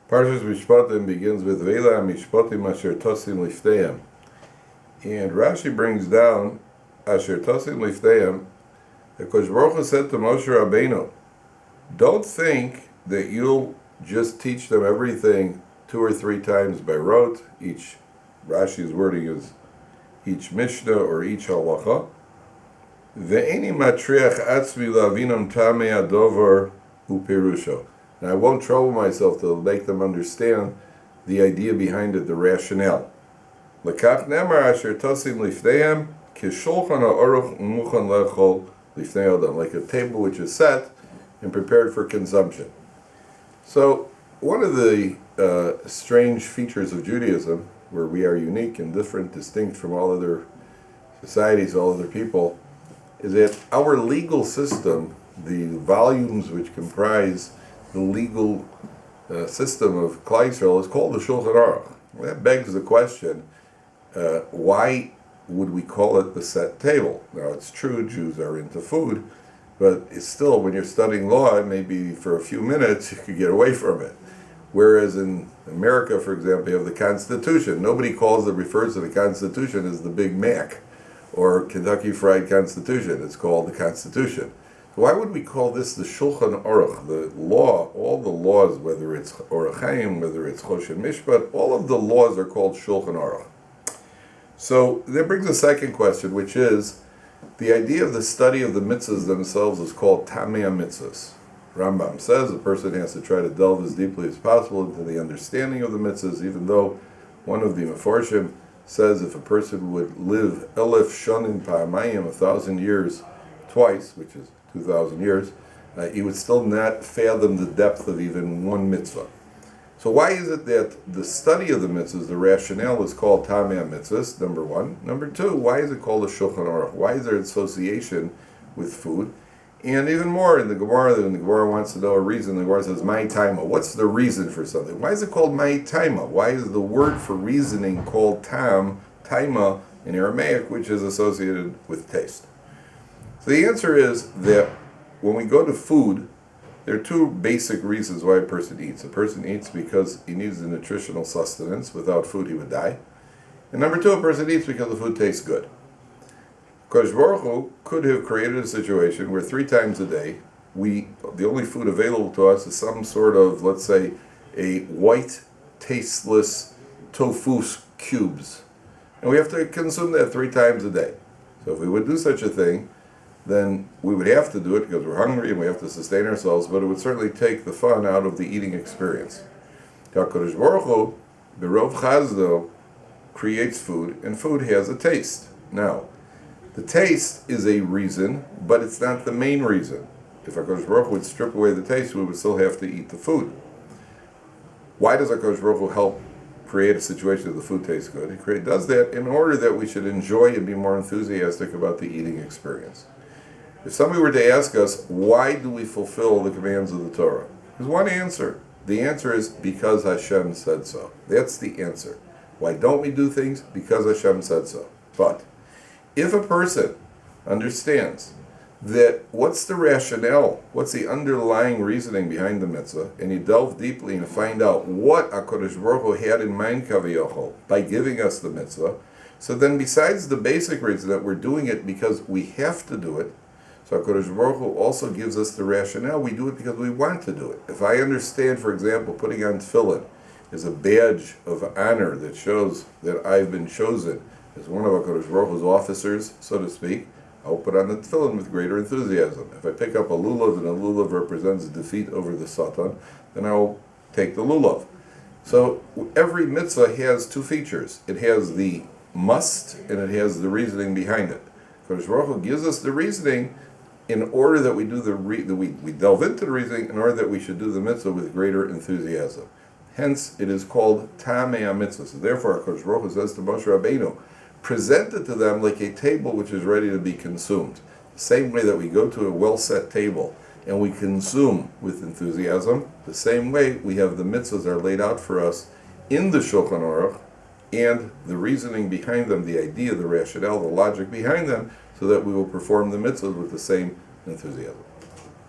Parshas Mishpatim begins with Veila Mishpatim Asher Tosim Lifteim. And Rashi brings down Asher Tosim Lifteim. Because Baruch Hu said to Moshe Rabbeinu, don't think that you'll just teach them everything 2 or 3 times by rote. Each Rashi's wording is each Mishnah or each Halacha. Ve'eni matriach atzmi lavinam tamei adovar u'pirusho. And I won't trouble myself to make them understand the idea behind it, the rationale. L'kach nemar asher tosim lifneihem kishulchan ha'aruch umuchan lechol lifnei adam, like a table which is set and prepared for consumption. So, one of the strange features of Judaism, where we are unique and different, distinct from all other societies, all other people, is that our legal system, the volumes which comprise the legal system of Klal Yisrael, is called the Shulchan Aruch. That begs the question, why would we call it the set table? Now, it's true, Jews are into food, but it's still, when you're studying law, maybe for a few minutes you could get away from it. Whereas in America, for example, you have the Constitution. Nobody refers to the Constitution as the Big Mac or Kentucky Fried Constitution. It's called the Constitution. Why would we call this the Shulchan Aruch, the law, all the laws, whether it's Orach Chaim, whether it's Choshen Mishpat, all of the laws are called Shulchan Aruch. So that brings a second question, which is, the idea of the study of the mitzvahs themselves is called Tamei mitzvahs. Rambam says a person has to try to delve as deeply as possible into the understanding of the mitzvahs, even though one of the Meforshim says if a person would live Elef Shonin Pa'amayim, 1,000 years twice, which is 2,000 years, he would still not fathom the depth of even one mitzvah. So why is it that the study of the mitzvahs, the rationale, is called Tamei mitzvahs, number one? Number two, why is it called a Shulchan Aruch? Why is there association with food? And even more, in the Gemara wants to know a reason. The Gemara says, Mai Taima. What's the reason for something? Why is it called Mai Taima? Why is the word for reasoning called Taima in Aramaic, which is associated with taste? So the answer is that when we go to food, there are 2 basic reasons why a person eats. A person eats because he needs the nutritional sustenance. Without food, he would die. And number 2, a person eats because the food tastes good. Kodesh Baruch Hu could have created a situation where 3 times a day, the only food available to us is some sort of, let's say, a white, tasteless tofu cubes. And we have to consume that 3 times a day. So if we would do such a thing, then we would have to do it because we're hungry and we have to sustain ourselves, but it would certainly take the fun out of the eating experience. HaKadosh Baruch Hu, Berov Chazdo, creates food, and food has a taste. Now, the taste is a reason, but it's not the main reason. If HaKadosh Baruch Hu would strip away the taste, we would still have to eat the food. Why does HaKadosh Baruch Hu help create a situation that the food tastes good? He does that in order that we should enjoy and be more enthusiastic about the eating experience. If somebody were to ask us, why do we fulfill the commands of the Torah? There's one answer. The answer is because Hashem said so. That's the answer. Why don't we do things? Because Hashem said so. But if a person understands that what's the rationale, what's the underlying reasoning behind the mitzvah, and you delve deeply and find out what HaKadosh Baruch Hu had in mind, Kaviyachol, by giving us the mitzvah, so then besides the basic reason that we're doing it because we have to do it, so HaKadosh Baruch Hu also gives us the rationale. We do it because we want to do it. If I understand, for example, putting on tefillin is a badge of honor that shows that I've been chosen as one of HaKadosh Baruch Hu's officers, so to speak, I'll put on the tefillin with greater enthusiasm. If I pick up a lulav and a lulav represents defeat over the Satan, then I'll take the lulav. So every mitzvah has 2 features. It has the must and it has the reasoning behind it. HaKadosh Baruch Hu gives us the reasoning in order that we do we delve into the reasoning in order that we should do the mitzvah with greater enthusiasm. Hence, it is called Tamei mitzvah. So therefore, HaKadosh Baruch Hu says to Moshe Rabbeinu, present it to them like a table which is ready to be consumed. The same way that we go to a well-set table and we consume with enthusiasm, the same way we have the mitzvahs are laid out for us in the Shulchan Aruch, and the reasoning behind them, the idea, the rationale, the logic behind them, so that we will perform the mitzvahs with the same enthusiasm.